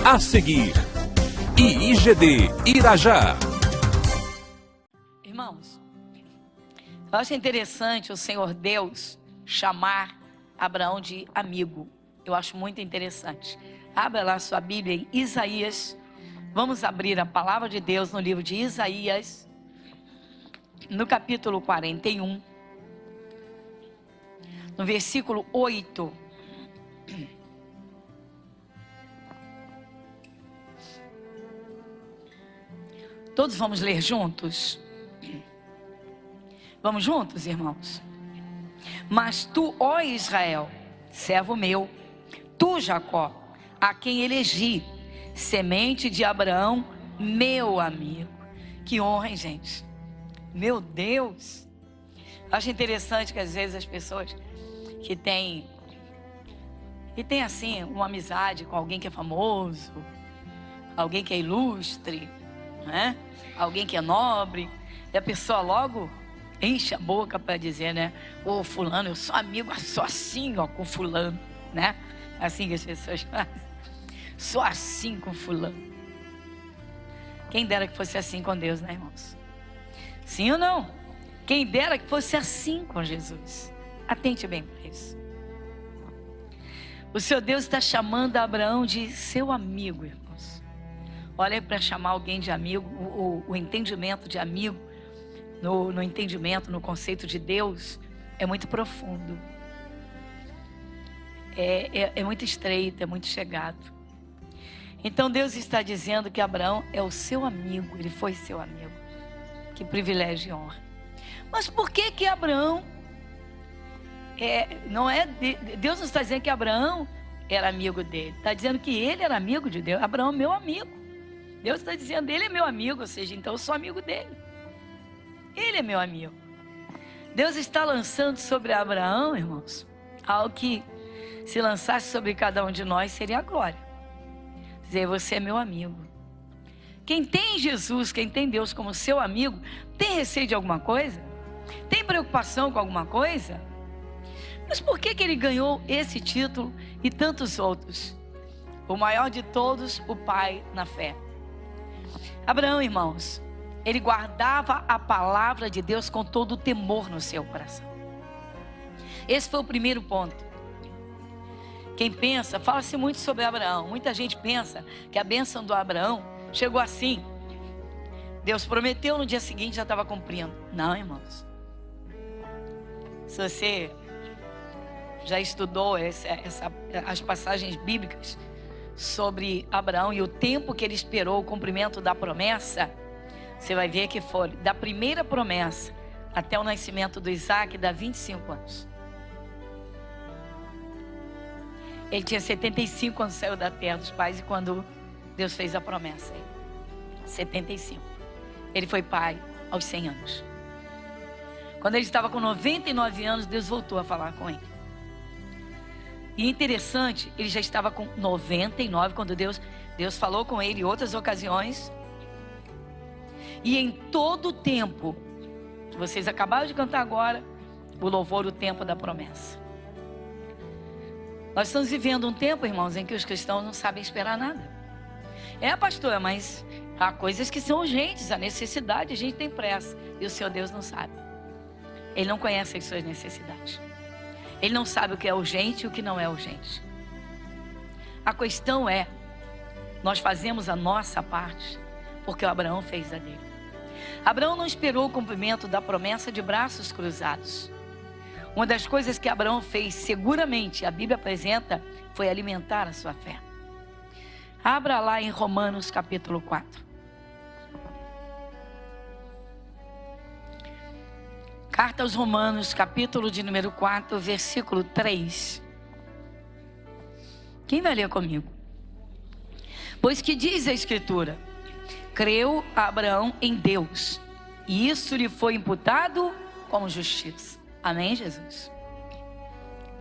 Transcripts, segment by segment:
A seguir, IIGD Irajá. Irmãos, eu acho interessante o Senhor Deus chamar Abraão de amigo. Eu acho muito interessante. Abra lá sua Bíblia em Isaías. Vamos abrir a palavra de Deus no livro de Isaías, no capítulo 41, no versículo 8. Todos vamos ler juntos? Vamos juntos, irmãos? Mas tu, ó Israel, servo meu, tu, Jacó, a quem elegi, semente de Abraão, meu amigo. Que honra, hein, gente? Meu Deus! Acho interessante que às vezes as pessoas que têm assim uma amizade com alguém que é famoso, alguém que é ilustre, né? Alguém que é nobre, e a pessoa logo enche a boca para dizer, né? Ô fulano, eu sou amigo, sou assim, ó, com fulano, né? Assim que as pessoas fazem. Sou assim com fulano. Quem dera que fosse assim com Deus, né, irmãos? Sim ou não? Quem dera que fosse assim com Jesus. Atente bem para isso. O seu Deus está chamando Abraão de seu amigo, irmãos. Olha, para chamar alguém de amigo, o entendimento de amigo, no entendimento, no conceito de Deus, é muito profundo. É muito estreito, é muito chegado. Então Deus está dizendo que Abraão é o seu amigo, ele foi seu amigo. Que privilégio e honra. Mas por que Abraão, Deus não está dizendo que Abraão era amigo dele, está dizendo que ele era amigo de Deus. Abraão é meu amigo. Deus está dizendo, ele é meu amigo, ou seja, então eu sou amigo dele. Ele é meu amigo. Deus está lançando sobre Abraão, irmãos, algo que se lançasse sobre cada um de nós seria a glória. Dizer, você é meu amigo. Quem tem Jesus, quem tem Deus como seu amigo, tem receio de alguma coisa? Tem preocupação com alguma coisa? Mas por que ele ganhou esse título e tantos outros? O maior de todos, o pai na fé. Abraão, irmãos, ele guardava a palavra de Deus com todo o temor no seu coração. Esse foi o primeiro ponto. Quem pensa, fala-se muito sobre Abraão. Muita gente pensa que a bênção do Abraão chegou assim. Deus prometeu, no dia seguinte já estava cumprindo. Não, irmãos. Se você já estudou as passagens bíblicas sobre Abraão e o tempo que ele esperou o cumprimento da promessa, você vai ver que foi da primeira promessa até o nascimento do Isaac, dá 25 anos. Ele tinha 75 quando saiu da terra dos pais e quando Deus fez a promessa. 75. Ele foi pai aos 100 anos. Quando ele estava com 99 anos, Deus voltou a falar com ele. E interessante, ele já estava com 99 quando Deus falou com ele em outras ocasiões. E em todo o tempo, que vocês acabaram de cantar agora, o louvor, o tempo da promessa. Nós estamos vivendo um tempo, irmãos, em que os cristãos não sabem esperar nada. Pastora, mas há coisas que são urgentes, a necessidade, a gente tem pressa. E o seu Deus não sabe. Ele não conhece as suas necessidades. Ele não sabe o que é urgente e o que não é urgente. A questão é, nós fazemos a nossa parte, porque o Abraão fez a dele. Abraão não esperou o cumprimento da promessa de braços cruzados. Uma das coisas que Abraão fez, seguramente, a Bíblia apresenta, foi alimentar a sua fé. Abra lá em Romanos capítulo 4. Carta aos Romanos, capítulo de número 4, versículo 3. Quem vai ler comigo? Pois que diz a Escritura: creu Abraão em Deus, e isso lhe foi imputado como justiça. Amém, Jesus?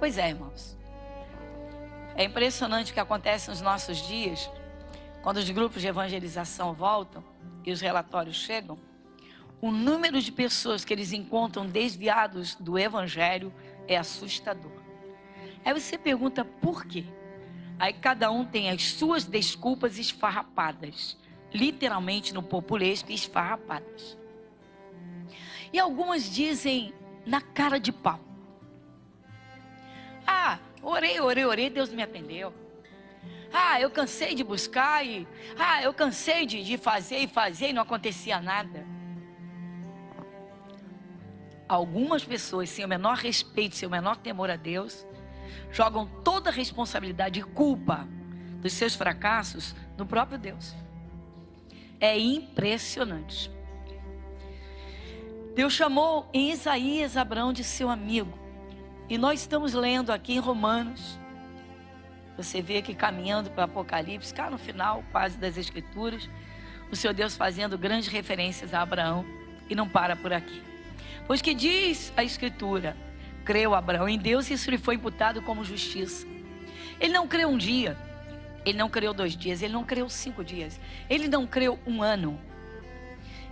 Pois é, irmãos. É impressionante o que acontece nos nossos dias, quando os grupos de evangelização voltam e os relatórios chegam. O número de pessoas que eles encontram desviados do evangelho é assustador. Aí você pergunta por quê? Aí cada um tem as suas desculpas esfarrapadas. Literalmente no populesco, esfarrapadas. E algumas dizem na cara de pau. Ah, orei, Deus me atendeu. Ah, eu cansei de buscar eu cansei de fazer e não acontecia nada. Algumas pessoas, sem o menor respeito, sem o menor temor a Deus, jogam toda a responsabilidade e culpa dos seus fracassos no próprio Deus. É impressionante. Deus chamou em Isaías Abraão de seu amigo. E nós estamos lendo aqui em Romanos. Você vê que caminhando para o Apocalipse, cá no final quase das Escrituras, o Senhor Deus fazendo grandes referências a Abraão. E não para por aqui. Pois que diz a Escritura: creu Abraão em Deus e isso lhe foi imputado como justiça. Ele não creu um dia, ele não creu 2 dias, ele não creu 5 dias, ele não creu 1 ano.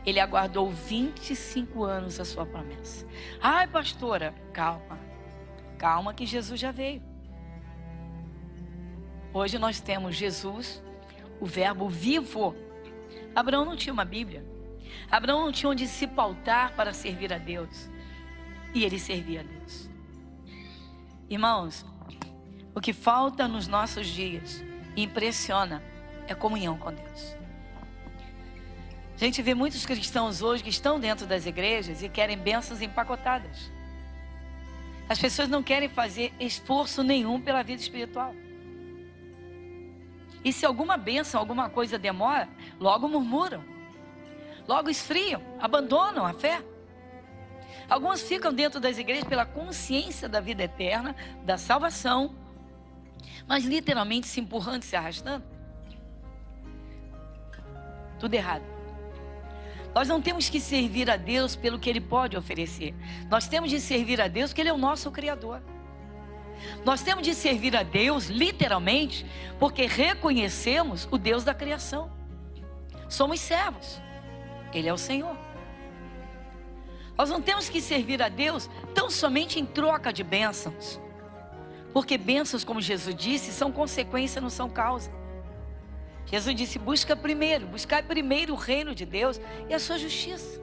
Ele aguardou 25 anos a sua promessa. Ai, pastora, calma que Jesus já veio. Hoje nós temos Jesus, o verbo vivo. Abraão não tinha uma Bíblia. Abraão não tinha onde se pautar para servir a Deus. E ele servia a Deus. Irmãos, o que falta nos nossos dias e impressiona é comunhão com Deus. A gente vê muitos cristãos hoje que estão dentro das igrejas e querem bênçãos empacotadas. As pessoas não querem fazer esforço nenhum pela vida espiritual. E se alguma bênção, alguma coisa demora, logo murmuram. Logo esfriam, abandonam a fé. Alguns ficam dentro das igrejas pela consciência da vida eterna, da salvação, mas literalmente se empurrando, se arrastando. Tudo errado. Nós não temos que servir a Deus pelo que Ele pode oferecer. Nós temos de servir a Deus porque Ele é o nosso Criador. Nós temos de servir a Deus, literalmente, porque reconhecemos o Deus da criação. Somos servos. Ele é o Senhor. Nós não temos que servir a Deus tão somente em troca de bênçãos. Porque bênçãos, como Jesus disse, são consequência, não são causa. Jesus disse: buscai primeiro o reino de Deus e a sua justiça.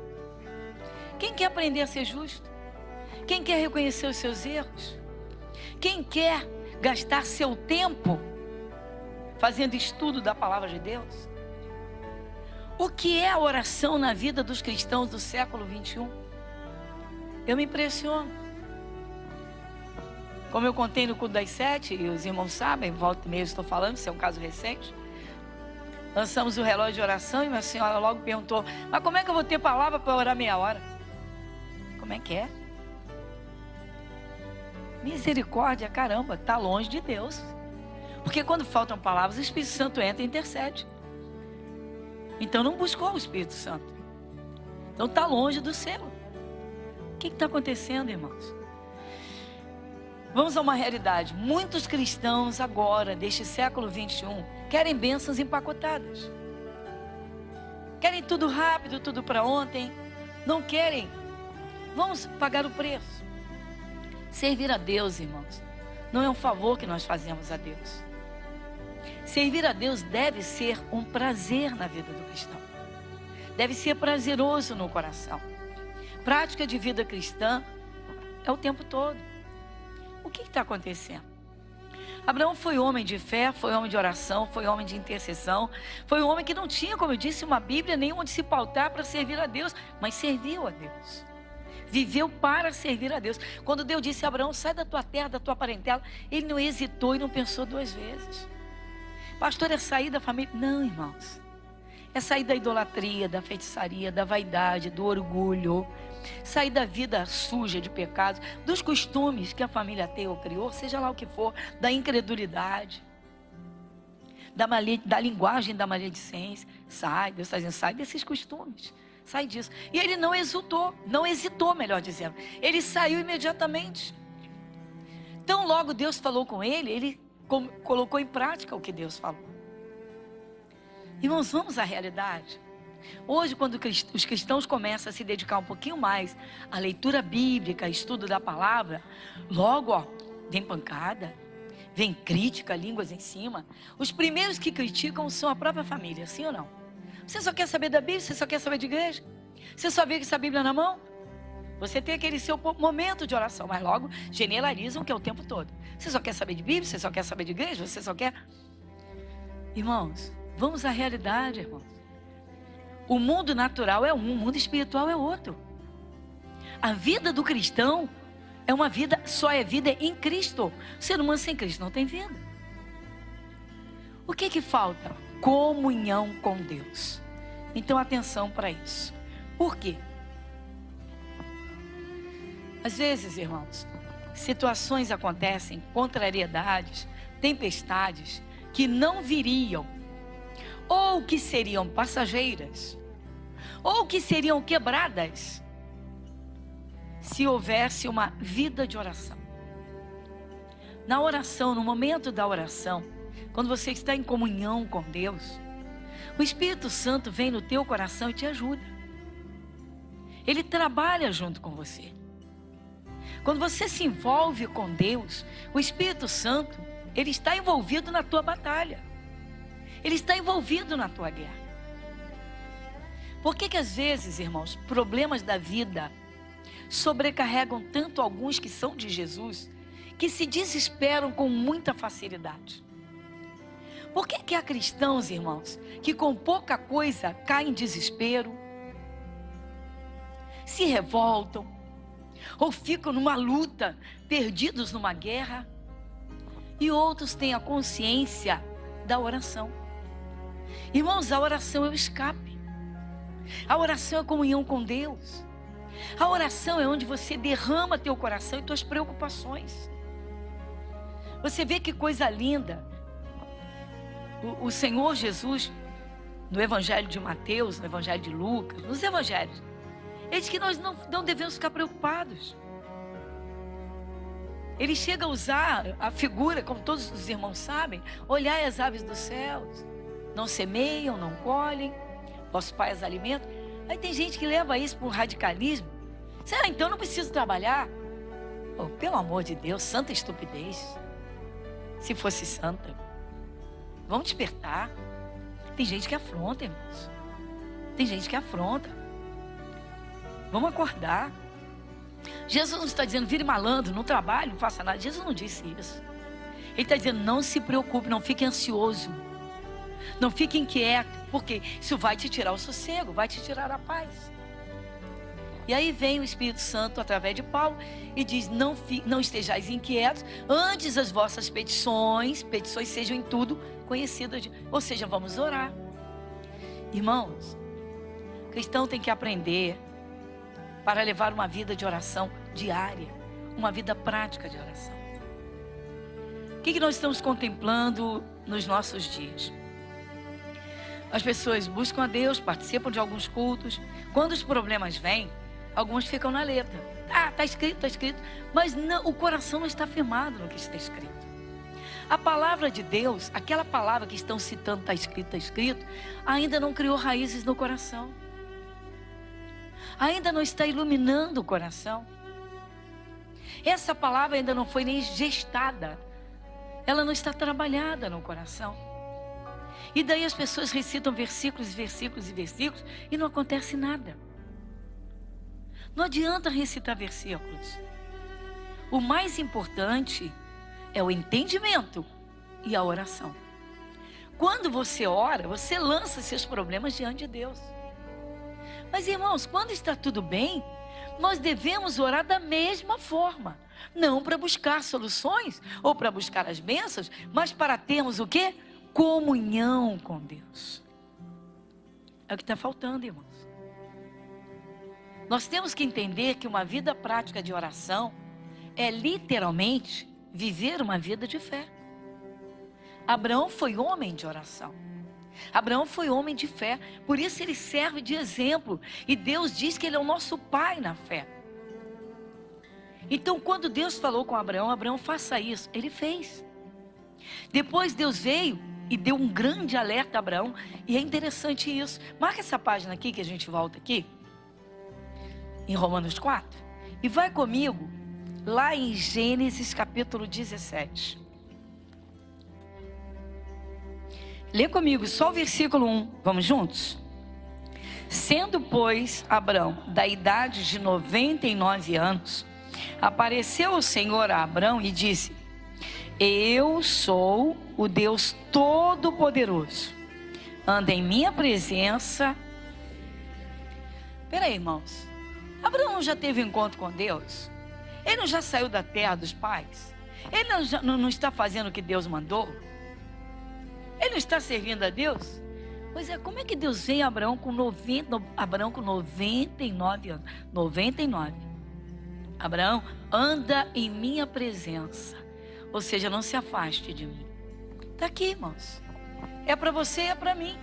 Quem quer aprender a ser justo? Quem quer reconhecer os seus erros? Quem quer gastar seu tempo fazendo estudo da palavra de Deus? O que é a oração na vida dos cristãos do século 21? Eu me impressiono. Como eu contei no culto das 7, e os irmãos sabem, volta e meia estou falando, isso é um caso recente. Lançamos o relógio de oração e uma senhora logo perguntou: mas como é que eu vou ter palavra para orar meia hora? Como é que é? Misericórdia, caramba, está longe de Deus. Porque quando faltam palavras, o Espírito Santo entra e intercede. Então não buscou o Espírito Santo. Então está longe do céu. O que está acontecendo, irmãos? Vamos a uma realidade. Muitos cristãos agora, deste século 21, querem bênçãos empacotadas. Querem tudo rápido, tudo para ontem. Não querem. Vamos pagar o preço. Servir a Deus, irmãos, não é um favor que nós fazemos a Deus. Servir a Deus deve ser um prazer na vida do cristão. Deve ser prazeroso no coração. Prática de vida cristã é o tempo todo. O que está acontecendo? Abraão foi homem de fé, foi homem de oração, foi homem de intercessão, foi um homem que não tinha, como eu disse, uma Bíblia, nem onde se pautar para servir a Deus, mas serviu a Deus. Viveu para servir a Deus. Quando Deus disse a Abraão: sai da tua terra, da tua parentela, ele não hesitou e não pensou 2 vezes. Pastor, é sair da família? Não, irmãos. É sair da idolatria, da feitiçaria, da vaidade, do orgulho. Sair da vida suja de pecados, dos costumes que a família tem ou criou, seja lá o que for, da incredulidade, da linguagem da maledicência. Sai, Deus está dizendo: sai desses costumes, sai disso. E ele não hesitou, melhor dizendo. Ele saiu imediatamente. Então logo Deus falou com ele, ele colocou em prática o que Deus falou. Irmãos, vamos à realidade. Hoje, quando os cristãos começam a se dedicar um pouquinho mais à leitura bíblica, estudo da palavra, logo, vem pancada, vem crítica, línguas em cima, os primeiros que criticam são a própria família, sim ou não? Você só quer saber da Bíblia? Você só quer saber de igreja? Você só vê essa Bíblia na mão? Você tem aquele seu momento de oração, mas logo generalizam que é o tempo todo. Você só quer saber de Bíblia? Você só quer saber de igreja? Você só quer... Irmãos, vamos à realidade, irmãos. O mundo natural é um, o mundo espiritual é outro. A vida do cristão é uma vida, só é vida em Cristo. O ser humano sem Cristo não tem vida. O que falta? Comunhão com Deus. Então atenção para isso. Por quê? Às vezes, irmãos, situações acontecem, contrariedades, tempestades, que não viriam, ou que seriam passageiras, ou que seriam quebradas, se houvesse uma vida de oração. Na oração, no momento da oração, quando você está em comunhão com Deus, o Espírito Santo vem no teu coração e te ajuda. Ele trabalha junto com você. Quando você se envolve com Deus, o Espírito Santo, ele está envolvido na tua batalha. Ele está envolvido na tua guerra. Por que às vezes, irmãos, problemas da vida sobrecarregam tanto alguns que são de Jesus, que se desesperam com muita facilidade? Por que há cristãos, irmãos, que com pouca coisa caem em desespero, se revoltam, ou ficam numa luta, perdidos numa guerra, e outros têm a consciência da oração? Irmãos, a oração é o escape. A oração é a comunhão com Deus. A oração é onde você derrama teu coração e tuas preocupações. Você vê que coisa linda. O Senhor Jesus, no Evangelho de Mateus, no Evangelho de Lucas, nos Evangelhos, ele diz que nós não devemos ficar preocupados. Ele chega a usar a figura, como todos os irmãos sabem, olhai as aves dos céus, não semeiam, não colhem, vosso Pai as alimenta. Aí tem gente que leva isso para um radicalismo. Será então não preciso trabalhar? Oh, pelo amor de Deus, santa estupidez. Se fosse santa, vamos despertar. Tem gente que afronta, irmãos. Tem gente que afronta. Vamos acordar. Jesus não está dizendo, vire malandro, não trabalhe, não faça nada. Jesus não disse isso. Ele está dizendo, não se preocupe, não fique ansioso. Não fique inquieto, porque isso vai te tirar o sossego, vai te tirar a paz. E aí vem o Espírito Santo através de Paulo e diz, não estejais inquietos, antes as vossas petições sejam em tudo conhecidas. Ou seja, vamos orar. Irmãos, o cristão tem que aprender para levar uma vida de oração diária, uma vida prática de oração. O que nós estamos contemplando nos nossos dias? As pessoas buscam a Deus, participam de alguns cultos. Quando os problemas vêm, alguns ficam na letra. Está escrito, mas não, o coração não está firmado no que está escrito. A palavra de Deus, aquela palavra que estão citando, está escrito, ainda não criou raízes no coração. Ainda não está iluminando o coração. Essa palavra ainda não foi nem gestada. Ela não está trabalhada no coração. E daí as pessoas recitam versículos e não acontece nada. Não adianta recitar versículos. O mais importante é o entendimento e a oração. Quando você ora, você lança seus problemas diante de Deus. Mas irmãos, quando está tudo bem, nós devemos orar da mesma forma. Não para buscar soluções ou para buscar as bênçãos, mas para termos o quê? Comunhão com Deus. É o que está faltando, irmãos. Nós temos que entender que uma vida prática de oração é literalmente viver uma vida de fé. Abraão foi homem de oração. Abraão foi homem de fé, por isso ele serve de exemplo. E Deus diz que ele é o nosso pai na fé. Então quando Deus falou com Abraão, Abraão faça isso, ele fez. Depois Deus veio e deu um grande alerta a Abraão. E é interessante isso. Marca essa página aqui que a gente volta aqui. Em Romanos 4. E vai comigo lá em Gênesis capítulo 17. Lê comigo só o versículo 1. Vamos juntos? Sendo, pois, Abrão da idade de 99 anos, apareceu o Senhor a Abrão e disse: eu sou o Deus Todo-Poderoso. Anda em minha presença. Peraí, irmãos. Abraão já teve encontro com Deus? Ele não já saiu da terra dos pais? Ele não está fazendo o que Deus mandou? Ele não está servindo a Deus? Pois é, como é que Deus vem a Abraão com 99 anos? 99. Abraão, anda em minha presença. Ou seja, não se afaste de mim. Está aqui, irmãos. É para você e é para mim.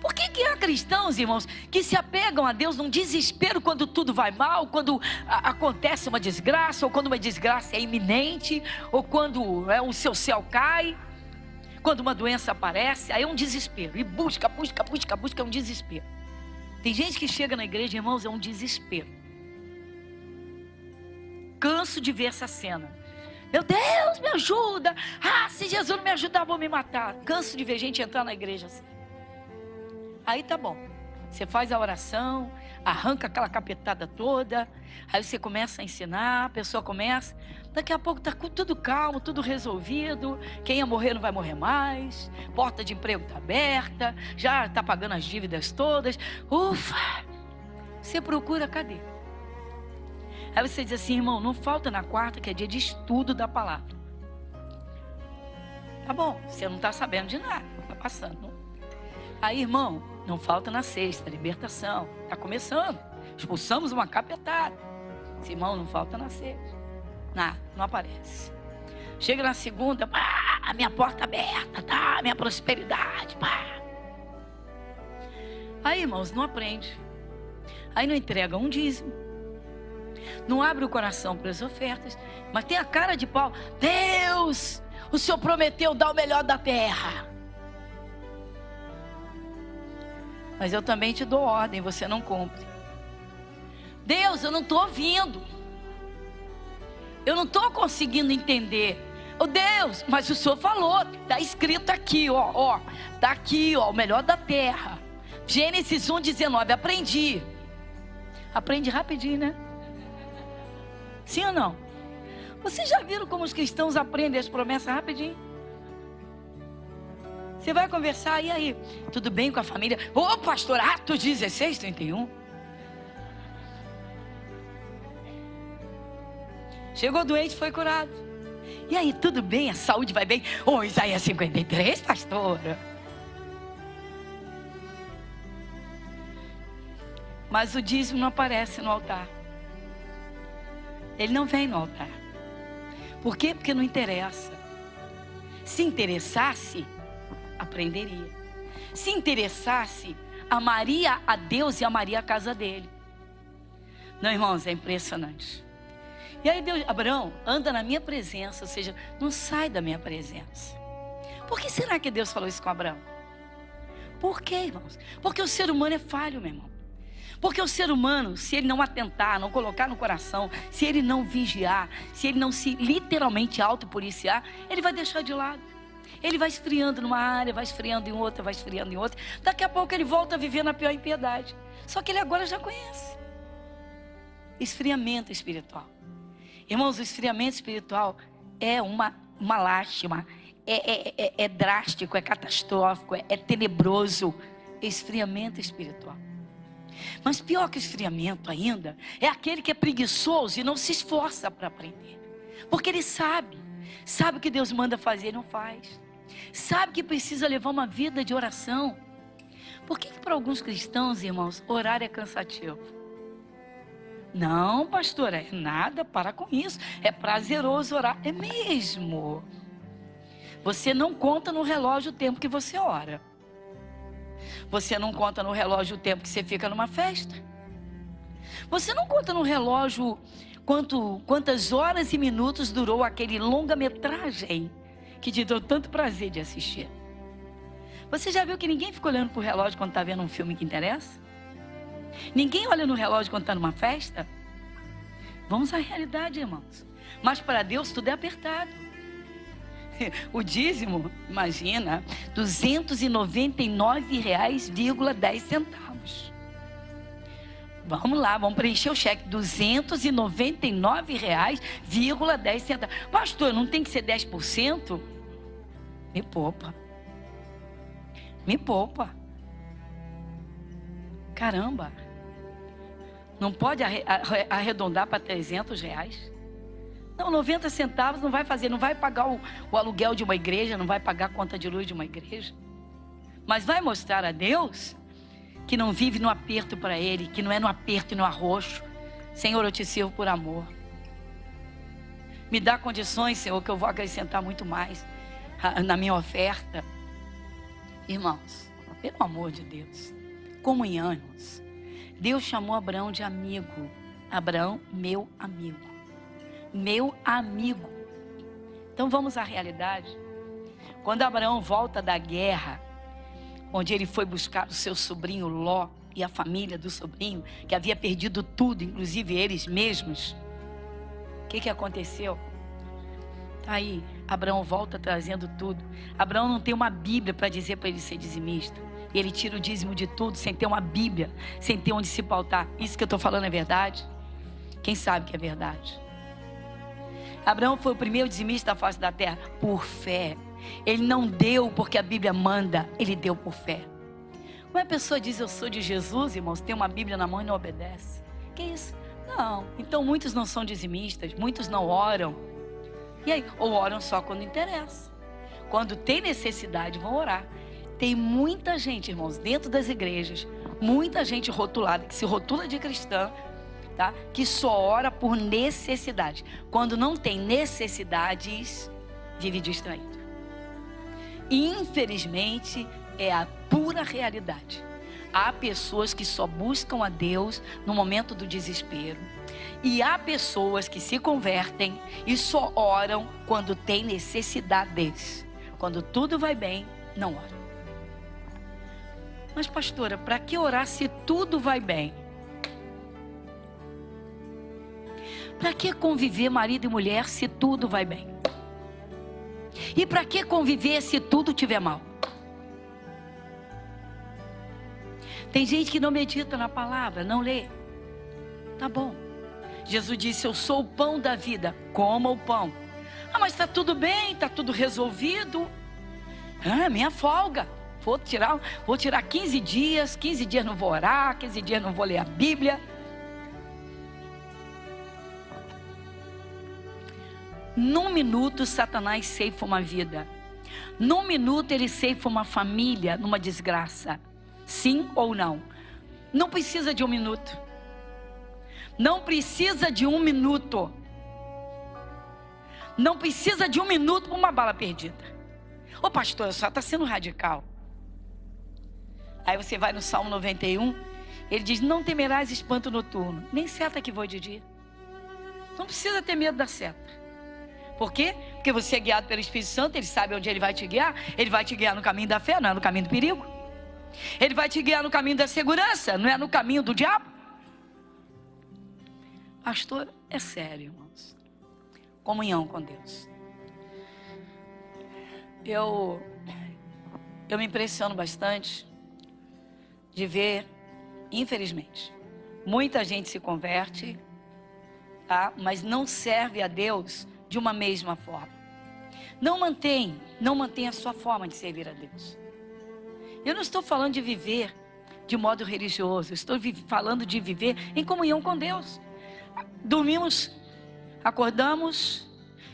Por que há cristãos, irmãos, que se apegam a Deus num desespero quando tudo vai mal, quando acontece uma desgraça, ou quando uma desgraça é iminente, ou quando o seu céu cai, quando uma doença aparece, aí é um desespero. E busca, é um desespero. Tem gente que chega na igreja, irmãos, é um desespero. Canso de ver essa cena. Meu Deus, me ajuda. Se Jesus não me ajudar, vou me matar. Canso de ver gente entrar na igreja assim. Aí tá bom. Você faz a oração, arranca aquela capetada toda. Aí você começa a ensinar, a pessoa começa. Daqui a pouco tá tudo calmo, tudo resolvido. Quem ia morrer não vai morrer mais. Porta de emprego tá aberta. Já tá pagando as dívidas todas. Ufa! Você procura, cadê? Aí você diz assim: irmão, não falta na quarta, que é dia de estudo da palavra. Tá bom, você não está sabendo de nada, está passando. Aí, irmão, não falta na sexta, libertação. Está começando, expulsamos uma capetada. Esse irmão, não falta na sexta. Nada, não aparece. Chega na segunda, a minha porta aberta, tá? Minha prosperidade, pá. Aí, irmãos, não aprende. Aí não entrega um dízimo. Não abre o coração para as ofertas, mas tem a cara de pau. Deus, o Senhor prometeu dar o melhor da terra. Mas eu também te dou ordem, você não cumpre. Deus, eu não estou ouvindo. Eu não estou conseguindo entender. Oh Deus, mas o Senhor falou, está escrito aqui, ó. Está aqui, ó, o melhor da terra. Gênesis 1:19, aprendi. Aprende rapidinho, né? Sim ou não? Vocês já viram como os cristãos aprendem as promessas rapidinho? Você vai conversar, e aí? Tudo bem com a família? Pastor, Atos 16:31. Chegou doente, foi curado. E aí, tudo bem? A saúde vai bem? Isaías 53, pastora. Mas o dízimo não aparece no altar. Ele não vem no altar. Por quê? Porque não interessa. Se interessasse, aprenderia. Se interessasse, amaria a Deus e amaria a casa dele. Não, irmãos, é impressionante. E aí Deus, Abraão, anda na minha presença, ou seja, não sai da minha presença. Por que será que Deus falou isso com Abraão? Por quê, irmãos? Porque o ser humano é falho, meu irmão. Porque o ser humano, se ele não atentar, não colocar no coração, se ele não vigiar, se ele não se literalmente autopoliciar, ele vai deixar de lado. Ele vai esfriando numa área, vai esfriando em outra, vai esfriando em outra. Daqui a pouco ele volta a viver na pior impiedade. Só que ele agora já conhece. Esfriamento espiritual. Irmãos, o esfriamento espiritual é uma lástima. É drástico, é catastrófico, é tenebroso. Esfriamento espiritual. Mas pior que o esfriamento ainda, é aquele que é preguiçoso e não se esforça para aprender. Porque ele sabe o que Deus manda fazer e não faz. Sabe que precisa levar uma vida de oração. Por que para alguns cristãos, irmãos, orar é cansativo? Não, pastor, é nada, para com isso. É prazeroso orar, é mesmo. Você não conta no relógio o tempo que você ora. Você não conta no relógio o tempo que você fica numa festa. Você não conta no relógio quantas horas e minutos durou aquele longa-metragem que te deu tanto prazer de assistir. Você já viu que ninguém fica olhando para o relógio quando está vendo um filme que interessa? Ninguém olha no relógio quando está numa festa? Vamos à realidade, irmãos. Mas para Deus tudo é apertado. o dízimo, imagina, R$299,10. Vamos lá, vamos preencher o cheque, R$299,10. Pastor, não tem que ser 10%? Me poupa. Me poupa. Caramba. Não pode arredondar para R$300? Não, 90 centavos não vai fazer, não vai pagar o aluguel de uma igreja, não vai pagar a conta de luz de uma igreja. Mas vai mostrar a Deus que não vive no aperto para Ele, que não é no aperto e no arroxo. Senhor, eu te sirvo por amor. Me dá condições, Senhor, que eu vou acrescentar muito mais na minha oferta. Irmãos, pelo amor de Deus, comunhão, irmãos. Deus chamou Abraão de amigo. Abraão, meu amigo. Meu amigo. Então vamos à realidade. Quando Abraão volta da guerra, onde ele foi buscar o seu sobrinho Ló e a família do sobrinho, que havia perdido tudo, inclusive eles mesmos. O que aconteceu? Aí, Abraão volta trazendo tudo. Abraão não tem uma Bíblia para dizer para ele ser dizimista. E ele tira o dízimo de tudo sem ter uma Bíblia, sem ter onde se pautar. Isso que eu estou falando é verdade? Quem sabe que é verdade? Abraão foi o primeiro dizimista da face da terra por fé. Ele não deu porque a Bíblia manda, ele deu por fé. Como a pessoa diz, eu sou de Jesus, irmãos, tem uma Bíblia na mão e não obedece. Que isso? Não. Então muitos não são dizimistas, muitos não oram. E aí? Ou oram só quando interessa. Quando tem necessidade, vão orar. Tem muita gente, irmãos, dentro das igrejas, muita gente rotulada, que se rotula de cristã, tá? Que só ora por necessidade. Quando não tem necessidades, vive distraído. E infelizmente é a pura realidade. Há pessoas que só buscam a Deus no momento do desespero. E há pessoas que se convertem e só oram quando tem necessidades. Quando tudo vai bem, não oram. Mas pastora, para que orar se tudo vai bem? Para que conviver marido e mulher se tudo vai bem? E para que conviver se tudo estiver mal? Tem gente que não medita na palavra, não lê. Tá bom. Jesus disse, eu sou o pão da vida, coma o pão. Ah, mas está tudo bem, está tudo resolvido. Ah, minha folga. Vou tirar 15 dias não vou orar, 15 dias não vou ler a Bíblia. Num minuto, Satanás ceifa uma vida. Num minuto, ele ceifa uma família numa desgraça. Sim ou não? Não precisa de um minuto. Não precisa de um minuto. Não precisa de um minuto para uma bala perdida. Ô pastor, a senhora está sendo radical. Aí você vai no Salmo 91, ele diz, não temerás espanto noturno, nem seta que voe de dia. Não precisa ter medo da seta. Por quê? Porque você é guiado pelo Espírito Santo, ele sabe onde ele vai te guiar. Ele vai te guiar no caminho da fé, não é no caminho do perigo. Ele vai te guiar no caminho da segurança, não é no caminho do diabo. Pastor, é sério, irmãos. Comunhão com Deus. Eu me impressiono bastante de ver, infelizmente, muita gente se converte, tá? Mas não serve a Deus de uma mesma forma. Não mantém a sua forma de servir a Deus. Eu não estou falando de viver de modo religioso, eu estou falando de viver em comunhão com Deus. Dormimos, acordamos,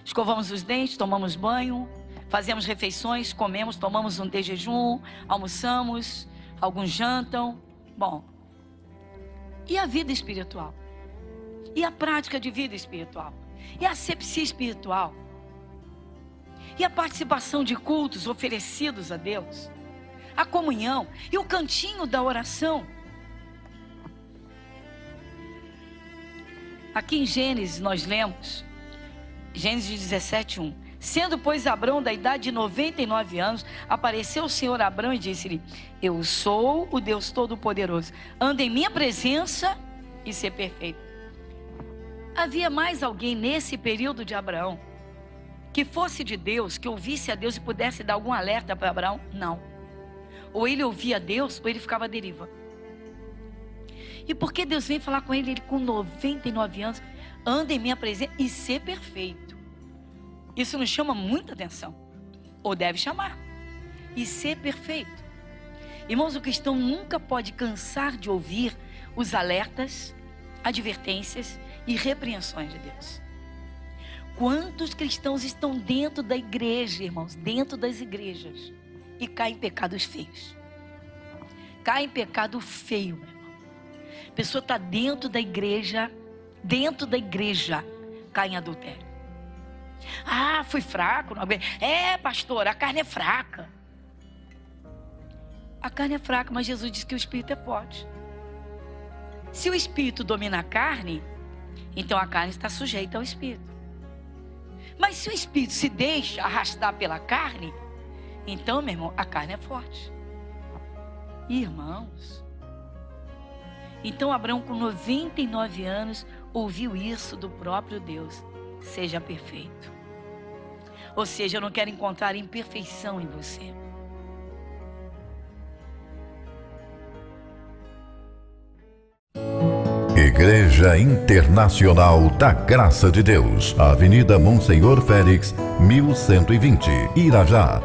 escovamos os dentes, tomamos banho, fazemos refeições, comemos, tomamos um de jejum, almoçamos, alguns jantam. Bom, e a vida espiritual? E a prática de vida espiritual? E a asepsia espiritual? E a participação de cultos oferecidos a Deus? A comunhão e o cantinho da oração? Aqui em Gênesis nós lemos, Gênesis 17:1. Sendo, pois, Abrão da idade de 99 anos, apareceu o Senhor a Abrão e disse-lhe, eu sou o Deus Todo-Poderoso, anda em minha presença e ser perfeito. Havia mais alguém nesse período de Abraão que fosse de Deus, que ouvisse a Deus e pudesse dar algum alerta para Abraão? Não. Ou ele ouvia Deus, ou ele ficava à deriva. E porque Deus vem falar com ele, ele com 99 anos, anda em minha presença e ser perfeito. Isso nos chama muita atenção. Ou deve chamar. E ser perfeito. Irmãos, o cristão nunca pode cansar de ouvir os alertas, advertências e repreensões de Deus. Quantos cristãos estão dentro da igreja, irmãos, dentro das igrejas, e caem em pecados feios? Caem em pecado feio, meu irmão. A pessoa está dentro da igreja, cai em adultério. Ah, fui fraco. Não... pastor, a carne é fraca. A carne é fraca, mas Jesus disse que o espírito é forte. Se o espírito domina a carne, então a carne está sujeita ao espírito. Mas se o espírito se deixa arrastar pela carne, então, meu irmão, a carne é forte. Irmãos, então Abraão com 99 anos ouviu isso do próprio Deus: seja perfeito. Ou seja, eu não quero encontrar imperfeição em você. Igreja Internacional da Graça de Deus, Avenida Monsenhor Félix, 1120, Irajá.